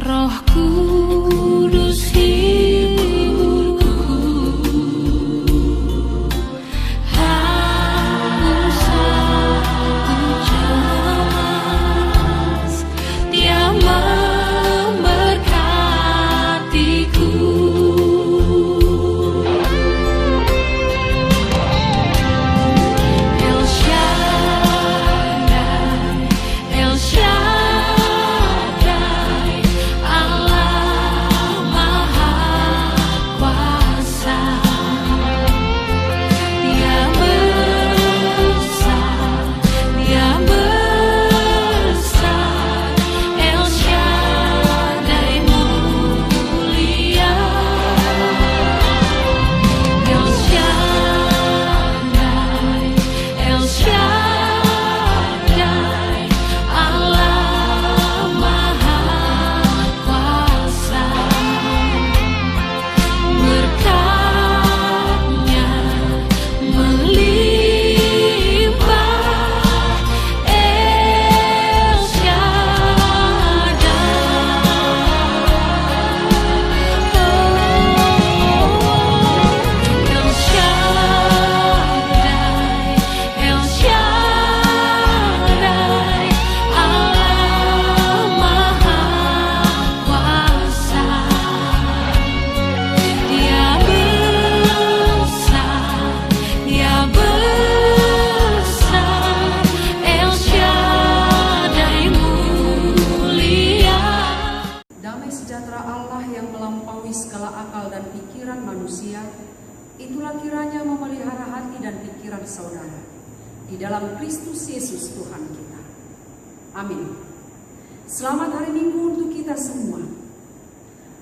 Roh Kudus hiburku, hapus cemas, Dia memberkatiku. El Shaddai, El Shaddai, Allah Maha Kuasa. Dia besar, Dia besar, El Shaddai mulia. El Shaddai, El Shaddai, Allah Maha Kuasa. Berkat-Nya melimpah, El Shaddai. El Shaddai, El Shaddai, Allah Maha Kuasa. Dia besar, Dia besar, El Shaddai mulia. Damai sejahtera Allah yang melampaui segala akal dan pikiran manusia, itulah kiranya memelihara hati dan pikiran saudara di dalam Kristus Yesus Tuhan kita. Amin. Selamat hari Minggu untuk kita semua.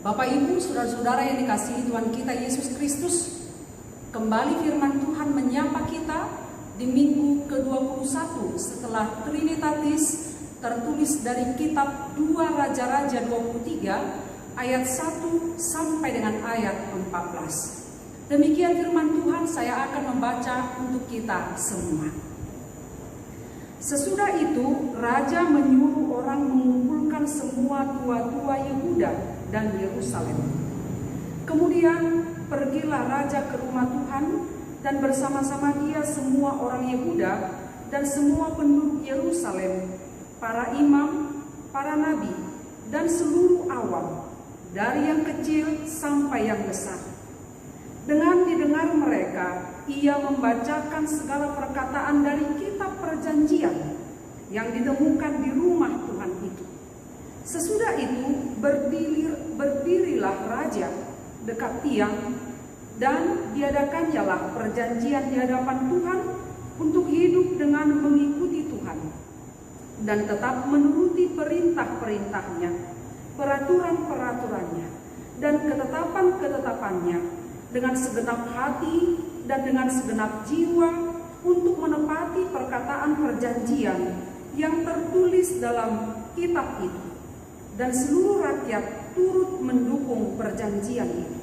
Bapak Ibu, saudara-saudara yang dikasihi Tuhan kita Yesus Kristus, kembali firman Tuhan menyapa kita di minggu ke-21 setelah Trinitatis tertulis dari kitab 2 Raja-Raja 23 ayat 1 sampai dengan ayat 14. Demikian firman Tuhan, saya akan membaca untuk kita semua. Sesudah itu, Raja menyuruh orang mengumpulkan semua tua-tua Yehuda dan Yerusalem. Kemudian pergilah Raja ke rumah Tuhan, dan bersama-sama dia semua orang Yehuda dan semua penduduk Yerusalem, para imam, para nabi, dan seluruh awam, dari yang kecil sampai yang besar. Dengan didengar mereka, ia membacakan segala perkataan dari kitab perjanjian yang ditemukan di rumah Tuhan itu. Sesudah itu berdirilah raja dekat tiang, dan diadakannya perjanjian di hadapan Tuhan untuk hidup dengan mengikuti Tuhan dan tetap menuruti perintah-perintahnya, peraturan-peraturannya, dan ketetapan-ketetapannya dengan segenap hati dan dengan segenap jiwa, untuk menepati perkataan perjanjian yang tertulis dalam kitab itu. Dan seluruh rakyat turut mendukung perjanjian itu.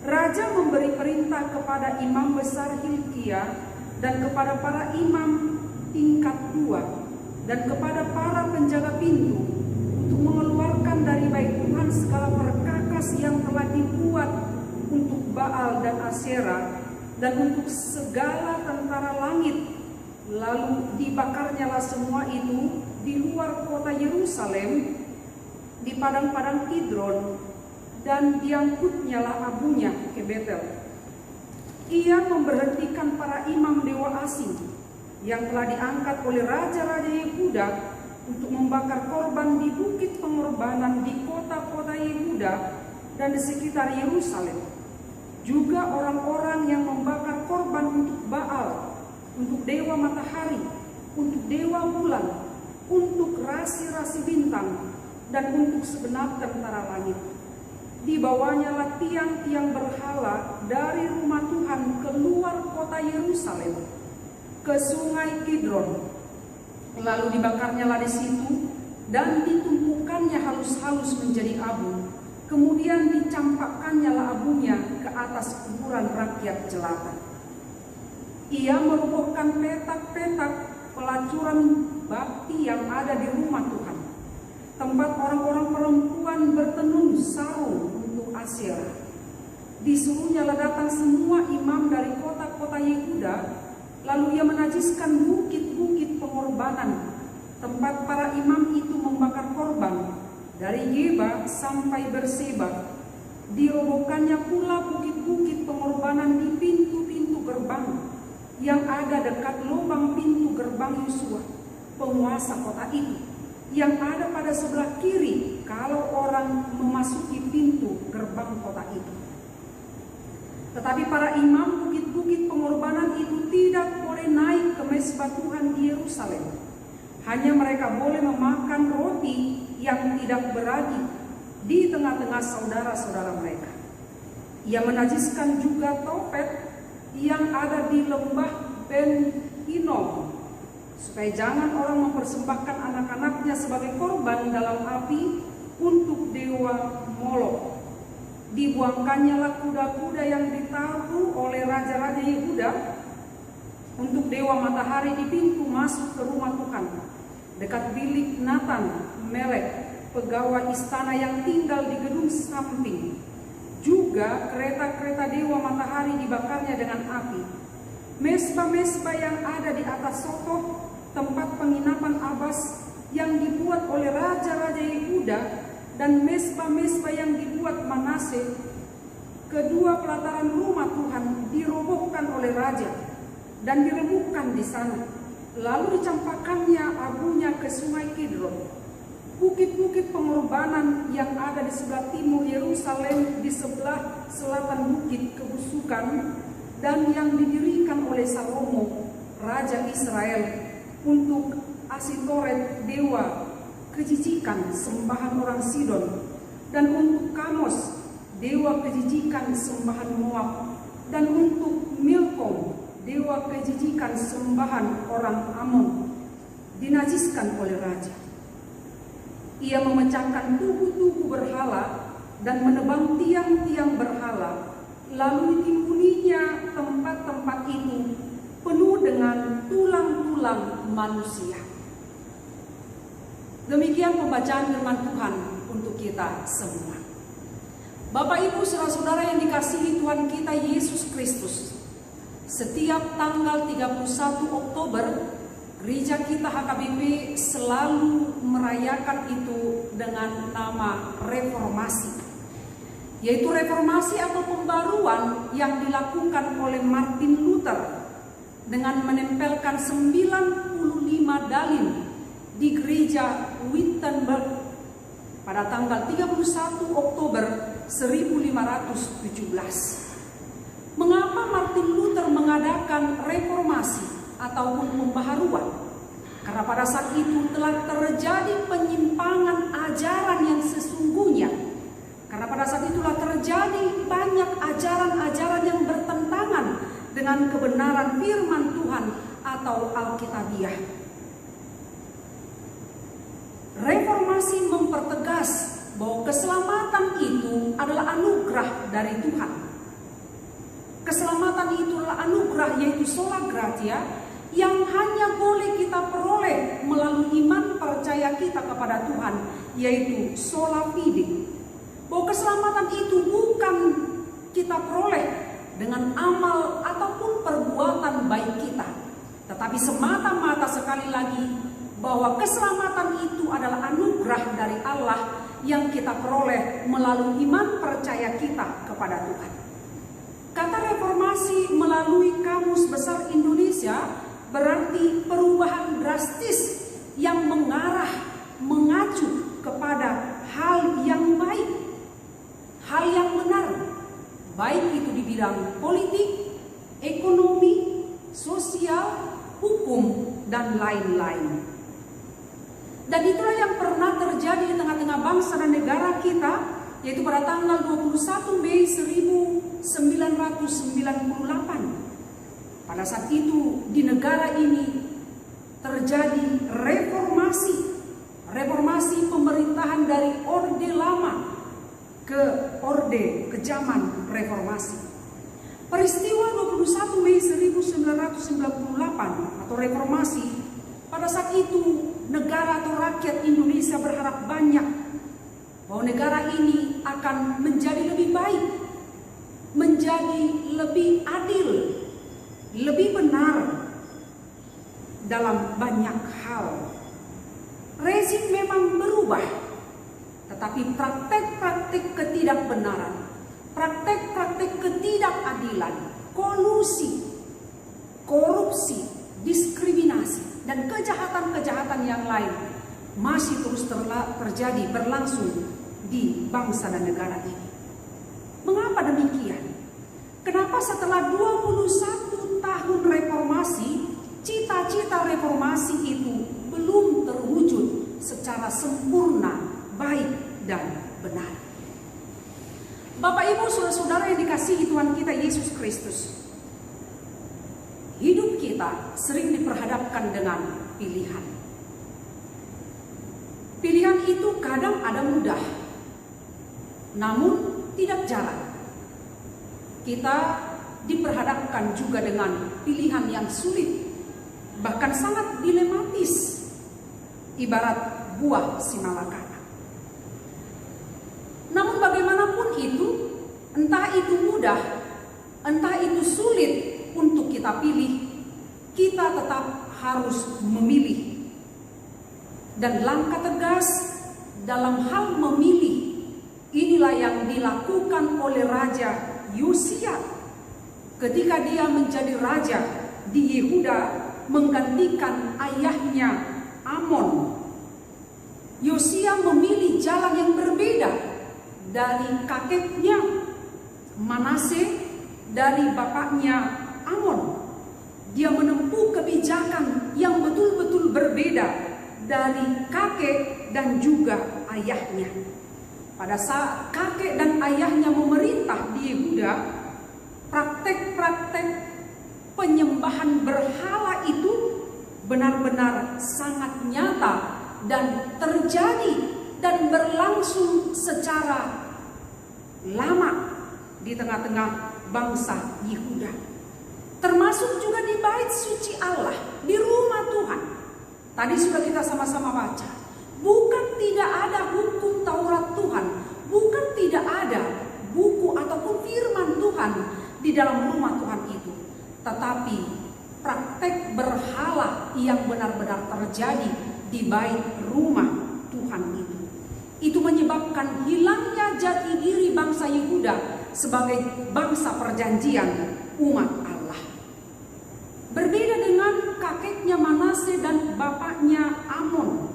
Raja memberi perintah kepada imam besar Hilkia dan kepada para imam tingkat 2 dan kepada para penjaga pintu untuk mengeluarkan dari bait Tuhan segala perkakas yang telah dibuat untuk Baal dan Asyera dan untuk segala tentara langit. Lalu dibakarnyalah semua itu di luar kota Yerusalem, di padang-padang Kidron, dan diangkutnyalah abunya ke Betel. Ia memberhentikan para imam dewa asing yang telah diangkat oleh raja-raja Yehuda untuk membakar korban di bukit pengorbanan di kota-kota Yehuda dan di sekitar Yerusalem. Juga orang-orang yang membakar korban untuk Baal, untuk dewa matahari, untuk dewa bulan, untuk rasi-rasi bintang, dan untuk segenap tentara langit. Dibawanyalah tiang-tiang berhala dari rumah Tuhan keluar kota Yerusalem ke sungai Kidron. Lalu dibakarnyalah di situ dan ditumpukannya halus-halus menjadi abu. Kemudian dicampakkannya abunya ke atas kuburan rakyat jelata. Ia merobohkan petak-petak perkancuran bakti yang ada di rumah Tuhan, tempat orang-orang perempuan bertenun sarung untuk Asyera. Disuruhnyalah datang semua imam dari kota-kota Yehuda, lalu ia menajiskan bukit-bukit pengorbanan, tempat para imam itu membakar korban, dari Geba sampai Berseba. Dirobohkannya pula bukit-bukit pengorbanan di pintu-pintu gerbang yang ada dekat lubang pintu gerbang Yosua, penguasa kota itu, yang ada pada sebelah kiri kalau orang memasuki pintu gerbang kota itu. Tetapi para imam bukit-bukit pengorbanan itu tidak boleh naik ke mezbah Tuhan di Yerusalem. Hanya mereka boleh memakan roti yang tidak beragi di tengah-tengah saudara-saudara mereka. Ia menajiskan juga Tofet yang ada di lembah Ben Hinnom, supaya jangan orang mempersembahkan anak-anaknya sebagai korban dalam api untuk dewa Molok. Dibuangkannyalah kuda-kuda yang ditaruh oleh raja-raja Yehuda untuk dewa matahari di pintu masuk ke rumah Tuhan, dekat bilik Natan Melek, pegawai istana yang tinggal di gedung samping. Juga kereta-kereta dewa matahari dibakarnya dengan api. Mezbah-mezbah yang ada di atas Sokoh, tempat penginapan Abbas yang dibuat oleh raja-raja Yehuda, dan mezbah-mezbah yang dibuat Manase, kedua pelataran rumah Tuhan dirobohkan oleh raja dan diremukkan di sana. Lalu dicampakkannya abunya ke sungai Kidron. Bukit-bukit pengorbanan yang ada di sebelah timur Yerusalem, di sebelah selatan bukit kebusukan, dan yang didirikan oleh Salomo, raja Israel, untuk Asitoret, dewa kejijikan sembahan orang Sidon, dan untuk Kamos, dewa kejijikan sembahan Moab, dan untuk Milkom, dewa kejijikan sembahan orang Amon, dinajiskan oleh raja. Ia memecahkan tugu-tugu berhala dan menebang tiang-tiang berhala, lalu ditimbuninya tempat-tempat itu penuh dengan tulang-tulang manusia. Demikian pembacaan firman Tuhan untuk kita semua. Bapak Ibu saudara-saudara yang dikasihi Tuhan kita Yesus Kristus, setiap tanggal 31 Oktober gereja kita HKBP selalu merayakan itu dengan nama reformasi, yaitu reformasi atau pembaruan yang dilakukan oleh Martin Luther dengan menempelkan 95 dalil di gereja Wittenberg pada tanggal 31 Oktober 1517. Mengapa Martin Luther mengadakan reformasi ataupun pembaharuan? Karena pada saat itu telah terjadi penyimpangan ajaran yang sesungguhnya. Karena pada saat itulah terjadi banyak ajaran-ajaran yang bertentangan dengan kebenaran firman Tuhan atau Alkitabiah. Reformasi mempertegas bahwa keselamatan itu adalah anugerah dari Tuhan. Keselamatan itu adalah anugerah, yaitu sola gratia, yang hanya boleh kita peroleh melalui iman percaya kita kepada Tuhan, yaitu sola fide. Bahwa keselamatan itu bukan kita peroleh dengan amal ataupun perbuatan baik kita, tetapi semata-mata sekali lagi bahwa keselamatan itu adalah anugerah dari Allah yang kita peroleh melalui iman percaya kita kepada Tuhan. Kata reformasi melalui Kamus Besar Indonesia berarti perubahan drastis yang mengacu kepada hal yang baik, hal yang benar, baik itu di bidang politik, ekonomi, sosial, hukum, dan lain-lain. Dan itulah yang pernah terjadi di tengah-tengah bangsa dan negara kita, yaitu pada tanggal 21 Mei 1998. Pada saat itu di negara ini terjadi reformasi pemerintahan dari Orde Lama ke zaman reformasi. Peristiwa 21 Mei 1998 atau reformasi pada Pada saat itu negara atau rakyat Indonesia berharap banyak bahwa negara ini akan menjadi lebih baik, menjadi lebih adil, lebih benar dalam banyak hal. Rezim memang berubah, tetapi praktek-praktek ketidakbenaran, praktek-praktek ketidakadilan, kolusi, korupsi, diskriminasi, dan kejahatan-kejahatan yang lain masih terus terjadi, berlangsung di bangsa dan negara ini. Mengapa demikian? Kenapa setelah 21 tahun reformasi, cita-cita reformasi itu belum terwujud secara sempurna, baik dan benar? Bapak Ibu saudara-saudara yang dikasihi Tuhan kita Yesus Kristus, hidup kita sering diperhadapkan dengan pilihan. Pilihan itu kadang ada mudah, namun tidak jarang kita diperhadapkan juga dengan pilihan yang sulit, bahkan sangat dilematis, ibarat buah simalakama. Namun bagaimanapun itu, entah itu mudah, entah itu sulit untuk kita pilih, kita tetap harus memilih. Dan langkah tegas dalam hal memilih inilah yang dilakukan oleh Raja Yosia ketika dia menjadi raja di Yehuda menggantikan ayahnya Amon. Yosia memilih jalan yang berbeda dari kakeknya Manase, dari bapaknya Amon. Dia menempuh kebijakan yang betul-betul berbeda dari kakek dan juga ayahnya. Pada saat kakek dan ayahnya memerintah di Yehuda, praktek-praktek penyembahan berhala itu benar-benar sangat nyata dan terjadi dan berlangsung secara lama di tengah-tengah bangsa Yehuda. Termasuk juga di bait suci Allah, di rumah Tuhan. Tadi sudah kita sama-sama baca. Bukan tidak ada hukum Taurat Tuhan, bukan tidak ada buku ataupun firman Tuhan di dalam rumah Tuhan itu, tetapi praktek berhala yang benar-benar terjadi di bait rumah Tuhan itu menyebabkan hilangnya jati diri bangsa Yehuda sebagai bangsa perjanjian, umat Allah. Berbeda dengan kakeknya Manase dan bapaknya Amon,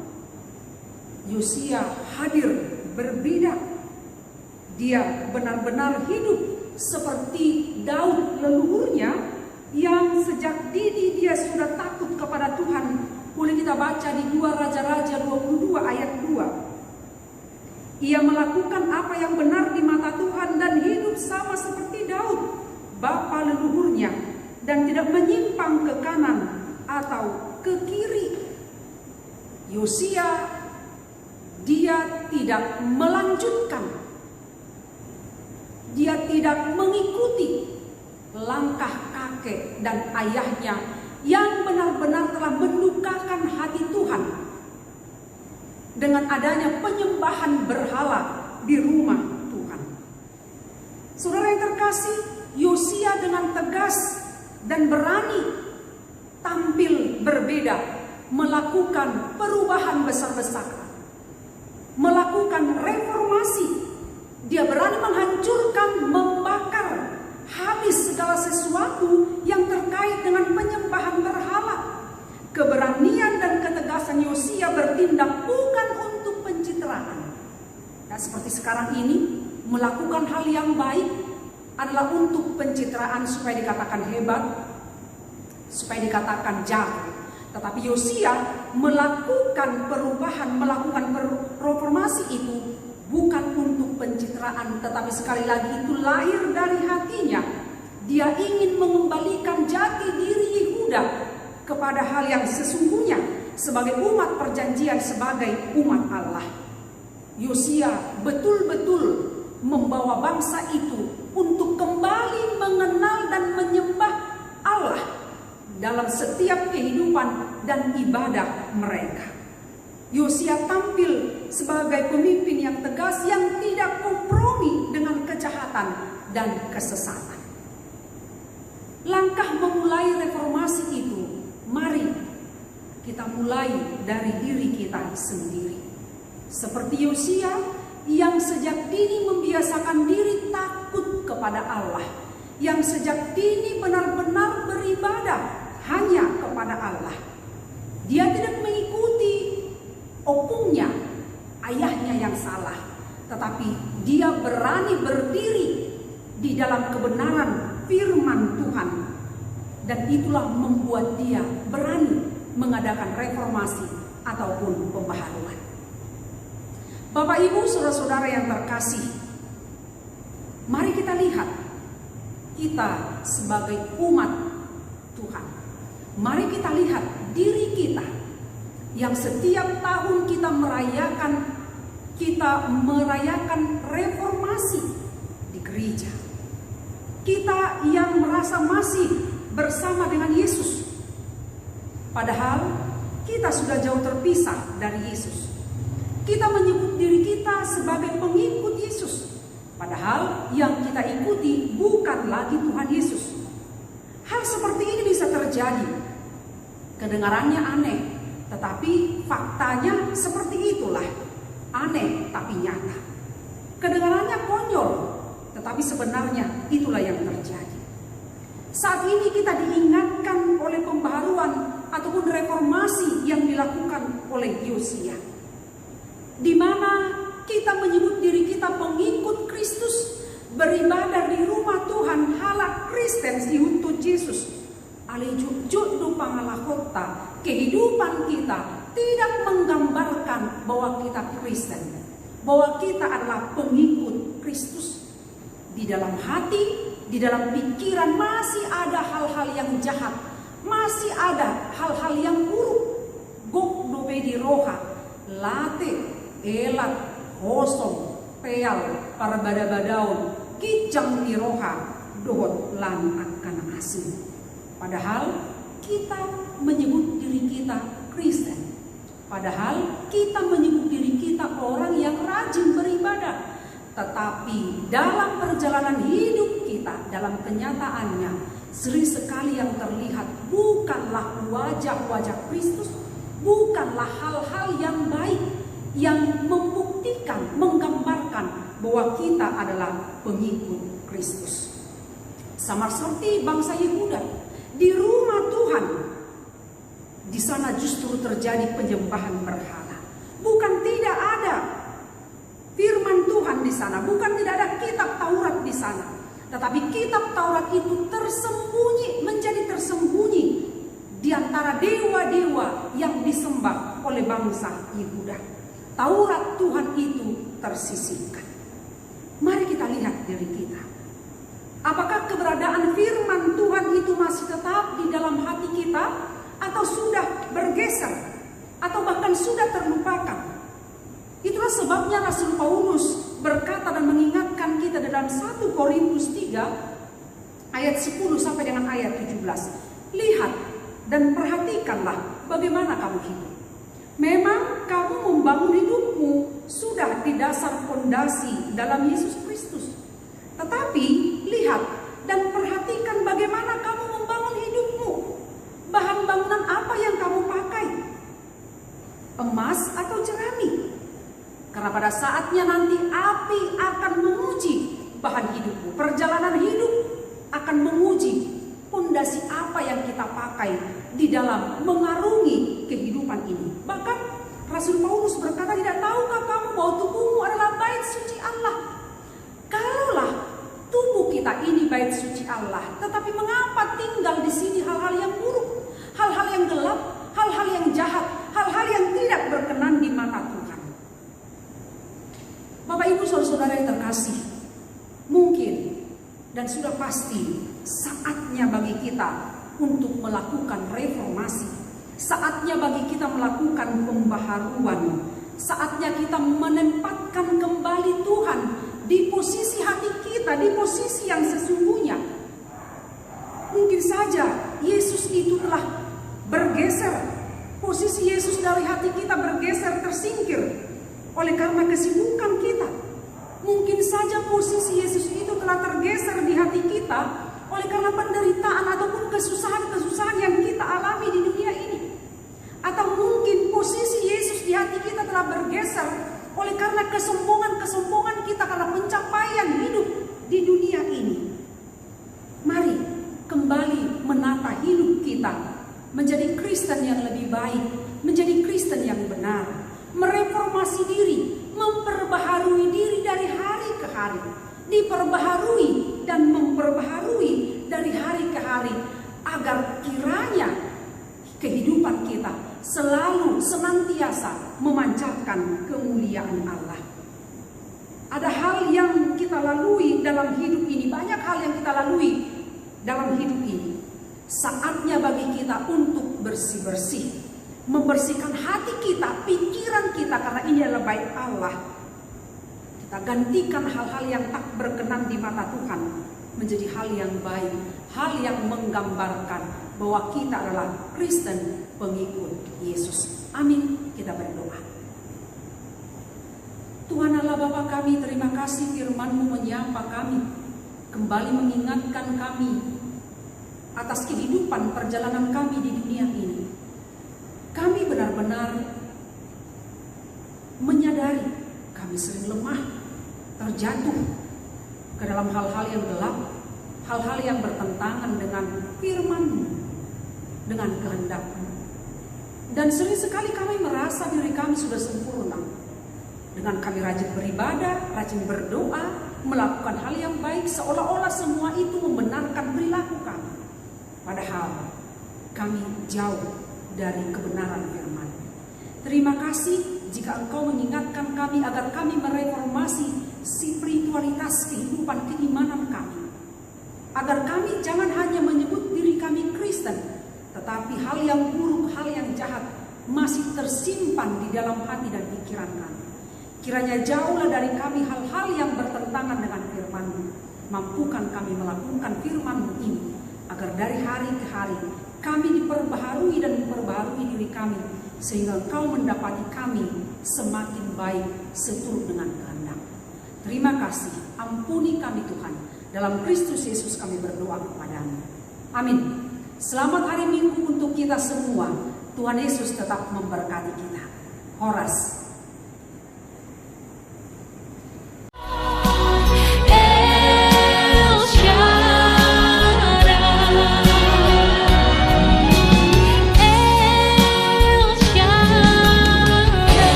Yosia hadir berbeda. Dia benar-benar hidup seperti Daud leluhurnya yang sejak dini dia sudah takut kepada Tuhan. Boleh kita baca di 2 Raja-Raja 22 ayat 2. Ia melakukan apa yang benar di mata Tuhan dan hidup sama seperti Daud, bapa leluhurnya, dan tidak menyimpang ke kanan atau ke kiri. Yosia, dia tidak melanjutkan, dia tidak mengikuti langkah kakek dan ayahnya yang benar-benar telah mendukakan hati Tuhan dengan adanya penyembahan berhala di rumah Tuhan. Saudara yang terkasih, Yosia dengan tegas dan berani tampil berbeda, melakukan perubahan besar-besaran, melakukan reformasi. Dia berani menghancurkan, membakar habis segala sesuatu yang terkait dengan penyembahan berhala. Keberanian dan ketegasan Yosia bertindak bukan untuk pencitraan. Nah, seperti sekarang ini, melakukan hal yang baik adalah untuk pencitraan supaya dikatakan hebat, supaya dikatakan jago. Tetapi Yosia melakukan perubahan, melakukan reformasi itu bukan untuk pencitraan, tetapi sekali lagi itu lahir dari hatinya. Dia ingin mengembalikan jati diri Yehuda kepada hal yang sesungguhnya sebagai umat perjanjian, sebagai umat Allah. Yosia betul-betul membawa bangsa itu untuk kembali mengenal dan menyembah Allah dalam setiap kehidupan dan ibadah mereka. Yosia tampil sebagai pemimpin yang tegas yang tidak kompromi dengan kejahatan dan kesesatan. Langkah memulai reformasi itu, mari kita mulai dari diri kita sendiri. Seperti Yosia yang sejak dini membiasakan diri takut kepada Allah, yang sejak dini benar-benar beribadah hanya kepada Allah. Dia tidak mengikuti opungnya, ayahnya yang salah, tetapi dia berani berdiri di dalam kebenaran firman Tuhan. Dan itulah membuat dia berani mengadakan reformasi ataupun pembaharuan. Bapak Ibu saudara-saudara yang terkasih, mari kita lihat kita sebagai umat Tuhan. Mari kita lihat diri kita yang setiap tahun kita merayakan reformasi di gereja. Kita yang merasa masih bersama dengan Yesus, padahal kita sudah jauh terpisah dari Yesus. Kita menyebut diri kita sebagai pengikut Yesus, padahal yang kita ikuti bukan lagi Tuhan Yesus. Hal seperti ini bisa terjadi. Kedengarannya aneh, tetapi faktanya seperti itulah. Aneh tapi nyata. Kedengarannya konyol, tetapi sebenarnya itulah yang terjadi. Saat ini kita diingatkan oleh pembaharuan ataupun reformasi yang dilakukan oleh Yosia, di mana kita menyebut diri kita pengikut Kristus, beribadah di rumah Tuhan, halak Kristen diuntut Yesus. Alejujud pangalakota, kehidupan kita tidak menggambarkan bahwa kita Kristen, bahwa kita adalah pengikut Kristus. Di dalam hati, di dalam pikiran masih ada hal-hal yang jahat, masih ada hal-hal yang buruk. Gok dobe di roha, late, elat, kosong, peal, para badabadaun, kijang di roha, dohot lan akan asing. Padahal kita menyebut diri kita Kristen. Padahal kita menyebut diri kita orang yang rajin beribadah. Tetapi dalam perjalanan hidup kita, dalam kenyataannya, sering sekali yang terlihat bukanlah wajah-wajah Kristus, bukanlah hal-hal yang baik yang membuktikan, menggambarkan bahwa kita adalah pengikut Kristus. Sama seperti bangsa Yehuda, di rumah Tuhan, di sana justru terjadi penyembahan berhala. Bukan tidak ada firman Tuhan di sana, bukan tidak ada kitab Taurat di sana, tetapi kitab Taurat itu tersembunyi, menjadi tersembunyi di antara dewa-dewa yang disembah oleh bangsa Yehuda. Taurat Tuhan itu tersisihkan. Mari kita lihat diri kita. Apakah keberadaan firman Tuhan itu masih tetap di dalam hati kita, atau sudah bergeser, atau bahkan sudah terlupakan? Itulah sebabnya Rasul Paulus berkata dan mengingatkan kita dalam 1 Korintus 3 ayat 10 sampai dengan ayat 17. Lihat dan perhatikanlah bagaimana kamu hidup. Memang kamu membangun hidupmu sudah di dasar fondasi dalam Yesus Kristus. Tetapi lihat dan perhatikan bagaimana kamu membangun hidupmu. Bahan bangunan apa yang kamu pakai? Emas atau jerami? Karena pada saatnya nanti api akan menguji bahan hidupmu. Perjalanan hidup akan menguji fondasi apa yang kita pakai di dalam mengarungi kehidupan ini. Bahkan Rasul Paulus berkata, tidak tahukah kamu bahwa tubuhmu adalah bait suci Allah? Kalaulah tubuh kita ini bait suci Allah, tetapi mengapa tinggal di sini hal-hal yang buruk, hal-hal yang gelap, hal-hal yang jahat, hal-hal yang tidak berkenan di mata Tuhan? Bapak Ibu saudara-saudara yang terkasih, mungkin dan sudah pasti saatnya bagi kita untuk melakukan reformasi. Saatnya bagi kita melakukan pembaharuan. Saatnya kita menempatkan kembali Tuhan di posisi hati kita, di posisi yang sesungguhnya. Mungkin saja Yesus itu telah bergeser posisi Yesus dari hati kita bergeser tersingkir oleh karena kesibukan kita. Mungkin saja posisi Yesus itu telah tergeser di hati kita oleh karena penderitaan ataupun kesusahan-kesusahan yang kita alami di dunia ini. Atau mungkin posisi Yesus di hati kita telah bergeser oleh karena kesombongan-kesombongan kita karena pencapaian hidup di dunia ini. Mari kembali menata hidup kita menjadi Kristen yang lebih baik, menjadi Kristen yang benar, mereformasi diri, memperbaharui diri dari hari ke hari, diperbaharui dan memperbaharui dari hari ke hari, agar kiranya kehidupan kita selalu senantiasa memancarkan kemuliaan Allah. Ada hal yang kita lalui dalam hidup ini, banyak hal yang kita lalui dalam hidup ini. Saatnya bagi kita untuk bersih-bersih, membersihkan hati kita, pikiran kita, karena ini adalah baik Allah. Kita gantikan hal-hal yang tak berkenan di mata Tuhan menjadi hal yang baik, hal yang menggambarkan bahwa kita adalah Kristen pengikut Yesus. Amin. Kita berdoa. Tuhan Allah Bapa kami, terima kasih firman-Mu menyapa kami, kembali mengingatkan kami atas kehidupan perjalanan kami di dunia ini. Kami benar-benar menyadari kami sering lemah, terjatuh ke dalam hal-hal yang gelap, hal-hal yang bertentangan dengan firman-Mu, dengan kehendak-Mu. Dan sering sekali kami merasa diri kami sudah sempurna. Dengan kami rajin beribadah, rajin berdoa, melakukan hal yang baik, seolah-olah semua itu membenarkan perilaku kami. Padahal kami jauh dari kebenaran firman. Terima kasih jika Engkau mengingatkan kami agar kami mereformasi spiritualitas kehidupan keimanan kami. Agar kami jangan hanya menyebut diri kami Kristen, tetapi hal yang buruk, hal yang jahat masih tersimpan di dalam hati dan pikiran kami. Kiranya jauhlah dari kami hal-hal yang bertentangan dengan firman-Mu. Mampukan kami melakukan firman-Mu ini, agar dari hari ke hari kami diperbaharui dan memperbaharui diri kami, sehingga Engkau mendapati kami semakin baik seturut dengan kehendak. Terima kasih, ampuni kami Tuhan. Dalam Kristus Yesus kami berdoa kepadamu. Amin. Selamat hari Minggu untuk kita semua. Tuhan Yesus tetap memberkati kita. Horas.